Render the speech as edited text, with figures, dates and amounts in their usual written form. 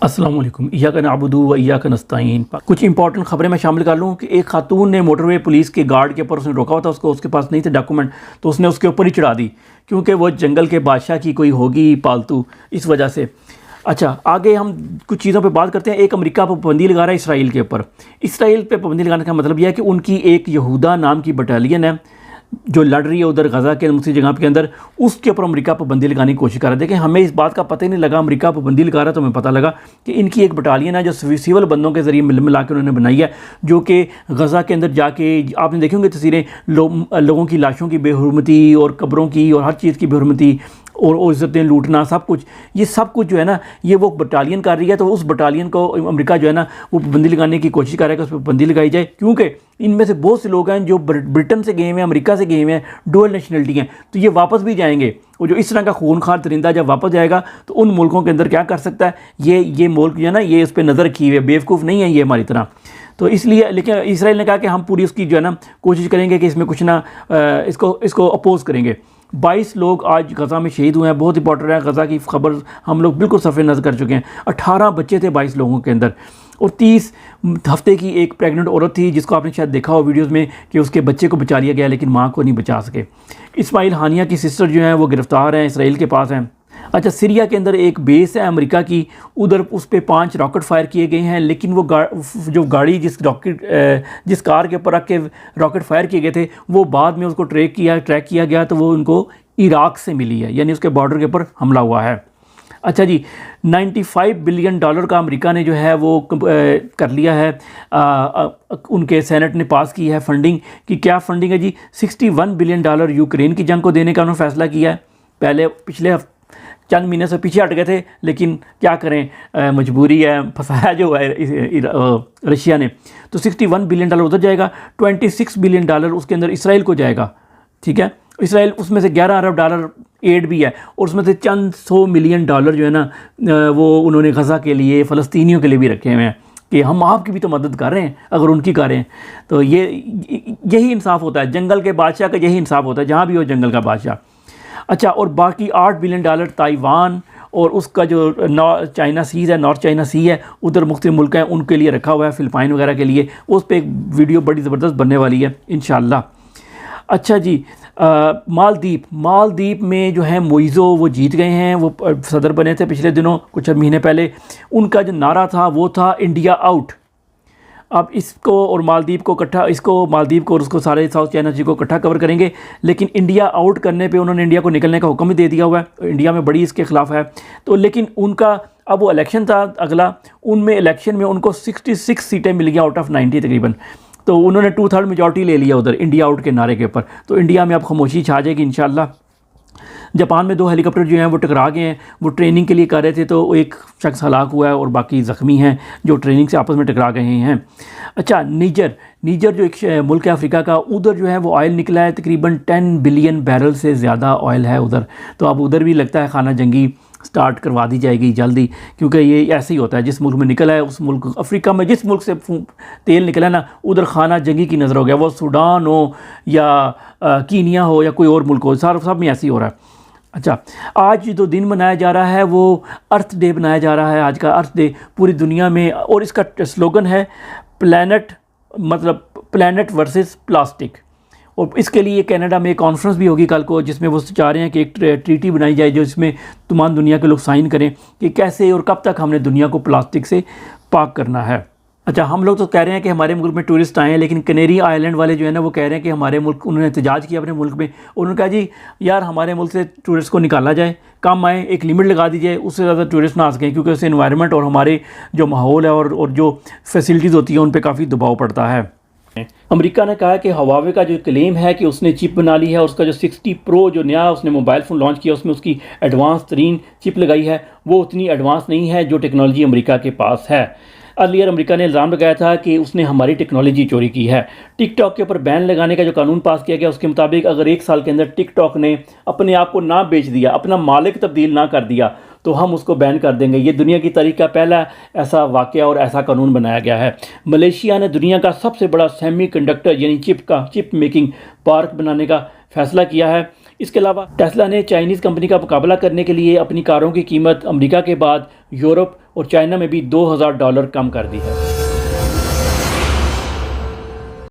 अस्सलाम वालेकुम। इय्याका नअबुदु व इय्याका नस्तईन। कुछ इंपॉर्टेंट खबरें मैं शामिल कर लूँ कि एक खातून ने मोटरवे पुलिस के गार्ड के ऊपर उसने रोका हुआ था, उसके पास नहीं थे डॉक्यूमेंट, तो उसने उसके ऊपर ही चढ़ा दी क्योंकि वो जंगल के बादशाह की कोई होगी पालतू, इस वजह से। अच्छा, आगे हम कुछ चीज़ों पे बात करते हैं। एक अमेरिका पर पाबंदी लगा रहा है इसराइल के ऊपर। इसराइल पे पाबंदी लगाने का मतलब यह है कि उनकी एक यहूदा नाम की बटालियन है जो लड़ रही है उधर गज़ा के मुख्तलिफ जगह के अंदर, उसके ऊपर अमेरिका पाबंदी लगाने की कोशिश कर रहा है। देखिए, हमें इस बात का पता ही नहीं लगा अमेरिका पाबंदी लगा रहा है, तो हमें पता लगा कि इनकी एक बटालियन है जो सिविल बंदों के ज़रिए मिला के उन्होंने बनाई है, जो कि गज़ा के अंदर जाके आपने देखे होंगे तस्वीरें, लोगों की लाशों की बेहुरमती और कब्रों की और हर चीज़ की बेहुरमती और इज़्ज़तें लूटना, सब कुछ, ये सब कुछ जो है ना, ये वो बटालियन कर रही है। तो उस बटालियन को अमेरिका जो है ना वो पाबंदी लगाने की कोशिश कर रहा है कि उस पर पाबंदी लगाई जाए, क्योंकि इनमें से बहुत से लोग हैं जो ब्रिटेन से गए हुए हैं, अमेरिका से गए हुए हैं, डुअल नेशनलिटी हैं, तो ये वापस भी जाएंगे। और जो इस तरह का खूनखार दरिंदा जब वापस जाएगा तो उन मुल्कों के अंदर क्या कर सकता है, ये मुल्क जो है ना, ये उस पर नज़र रखी हुई है, बेवकूफ़ नहीं है ये हमारी तरह। तो इसलिए, लेकिन इसराइल ने कहा कि हम पूरी उसकी जो है ना कोशिश करेंगे कि इसमें कुछ ना इसको अपोज़ करेंगे। 22 लोग आज गज़ा में शहीद हुए हैं। बहुत इंपॉर्टेंट है, गज़ा की खबर हम लोग बिल्कुल सफ़े नज़र कर चुके हैं। 18 बच्चे थे 22 लोगों के अंदर, और 30 हफ्ते की एक प्रेग्नेंट औरत थी जिसको आपने शायद देखा हो वीडियोज़ में कि उसके बच्चे को बचा लिया गया लेकिन माँ को नहीं बचा सके। इस्माइल हानिया की सिस्टर जो हैं वो गिरफ़्तार हैं, इसराइल के पास हैं। अच्छा, सीरिया के अंदर एक बेस है अमेरिका की, उधर उस पे 5 रॉकेट फायर किए गए हैं, लेकिन वो जो गाड़ी जिस कार के ऊपर रख के रॉकेट फायर किए गए थे, वो बाद में उसको ट्रैक किया गया, तो वो उनको इराक से मिली है, यानी उसके बॉर्डर के ऊपर हमला हुआ है। अच्छा जी, $95 बिलियन का अमेरिका ने जो है वो कर लिया है। उनके सेनेट ने पास की है फंडिंग की। क्या फंडिंग है जी? $61 बिलियन यूक्रेन की जंग को देने का उन्होंने फैसला किया है। पहले पिछले चंद महीने से पीछे हट गए थे, लेकिन क्या करें, मजबूरी है, फंसाया जो है रशिया ने। तो $61 बिलियन उधर जाएगा, $26 बिलियन उसके अंदर इसराइल को जाएगा। ठीक है, इसराइल उसमें से $11 अरब एड भी है, और उसमें से चंद $100 मिलियन जो है ना वो उन्होंने गज़ा के लिए, फ़लस्तीनियों के लिए भी रखे हुए हैं कि हम आपकी भी तो मदद कर रहे हैं अगर उनकी कर रहे हैं। तो यही इंसाफ होता है, जंगल के बादशाह का यही इंसाफ होता है, जहाँ भी हो जंगल का बादशाह। अच्छा, और बाकी $8 बिलियन ताइवान और उसका जो चाइना सीज़ है, नॉर्थ चाइना सी है, उधर मुख्तलिफ मुल्क हैं उनके लिए रखा हुआ है, फ़िलिपाइन वगैरह के लिए। उस पर एक वीडियो बड़ी ज़बरदस्त बनने वाली है इंशाअल्लाह। अच्छा जी, मालदीव में जो है मोइज़ो वो जीत गए हैं, वो सदर बने थे पिछले दिनों, कुछ महीने पहले। उनका जो नारा था वो था इंडिया आउट। अब इसको और मालदीव को और उसको सारे साउथ चाइना सी को इकट्ठा कवर करेंगे, लेकिन इंडिया आउट करने पे उन्होंने इंडिया को निकलने का हुक्म भी दे दिया हुआ है। इंडिया में बड़ी इसके ख़िलाफ़ है। तो लेकिन उनका अब वो इलेक्शन था अगला, उनमें इलेक्शन में उनको 66 सीटें मिल गई आउट ऑफ 90 तकरीबन। तो उन्होंने 2/3 मेजॉरिटी ले लिया उधर इंडिया आउट के नारे के ऊपर। तो इंडिया में अब खामोशी छा जाएगी इंशाअल्लाह। जापान में 2 हेलीकॉप्टर जो हैं वो टकरा गए हैं, वो ट्रेनिंग के लिए कर रहे थे, तो एक शख्स हलाक हुआ है और बाकी ज़ख्मी हैं जो ट्रेनिंग से आपस में टकरा गए हैं। अच्छा, नीजर जो एक मुल्क है अफ्रीका का, उधर जो है वो ऑयल निकला है, तकरीबन 10 बिलियन बैरल से ज़्यादा ऑयल है उधर। तो अब उधर भी लगता है खाना जंगी स्टार्ट करवा दी जाएगी जल्दी, क्योंकि ये ऐसे ही होता है, जिस मुल्क में निकला है उस मुल्क, अफ्रीका में जिस मुल्क से तेल निकला है ना, उधर खाना जंगी की नज़र हो गया। वो सूडान हो या कीनिया हो या कोई और मुल्क हो, सब में ऐसे ही हो रहा है। अच्छा, आज जो दिन मनाया जा रहा है वो अर्थ डे मनाया जा रहा है, आज का अर्थ डे पूरी दुनिया में, और इसका स्लोगन है प्लैनेट वर्सेस प्लास्टिक। और इसके लिए कनाडा में एक कॉन्फ्रेंस भी होगी कल को, जिसमें वो चाह रहे हैं कि एक ट्रीटी बनाई जाए जो इसमें तमाम दुनिया के लोग साइन करें कि कैसे और कब तक हमने दुनिया को प्लास्टिक से पाक करना है। अच्छा, हम लोग तो कह रहे हैं कि हमारे मुल्क में टूरिस्ट आए हैं, लेकिन कनेरी आइलैंड वाले जो है ना वो कह रहे हैं कि हमारे मुल्क, उन्होंने एहतजाज किया अपने मुल्क में, उन्होंने कहा जी यार हमारे मुल्क से टूरिस्ट को निकाला जाए, कम आए, एक लिमिट लगा दी जाए, उससे ज़्यादा टूरिस्ट ना आ सकें, क्योंकि उससे इन्वायरमेंट और हमारे जो माहौल है और जो फैसिलिटीज़ होती हैं उन पर काफ़ी दबाव पड़ता है। अमेरिका ने कहा कि हवावे का जो क्लेम है कि उसने चिप बना ली है, उसका जो 60 प्रो जो नया उसने मोबाइल फ़ोन लॉन्च किया उसमें उसकी एडवांस तरीन चिप लगाई है, वो उतनी एडवांस नहीं है जो टेक्नोलॉजी अमेरिका के पास है। अर्लियर अमेरिका ने इल्ज़ाम लगाया था कि उसने हमारी टेक्नोलॉजी चोरी की है। टिकटॉक के ऊपर बैन लगाने का जो कानून पास किया गया उसके मुताबिक अगर 1 साल के अंदर टिकटॉक ने अपने आप को ना बेच दिया, अपना मालिक तब्दील ना कर दिया, तो हम उसको बैन कर देंगे। ये दुनिया की तारीख का पहला ऐसा वाक़या और ऐसा कानून बनाया गया है। मलेशिया ने दुनिया का सबसे बड़ा सेमीकंडक्टर यानी चिप मेकिंग पार्क बनाने का फ़ैसला किया है। इसके अलावा टेस्ला ने चाइनीज़ कंपनी का मुकाबला करने के लिए अपनी कारों की कीमत अमेरिका के बाद यूरोप और चाइना में भी $2000 कम कर दी है।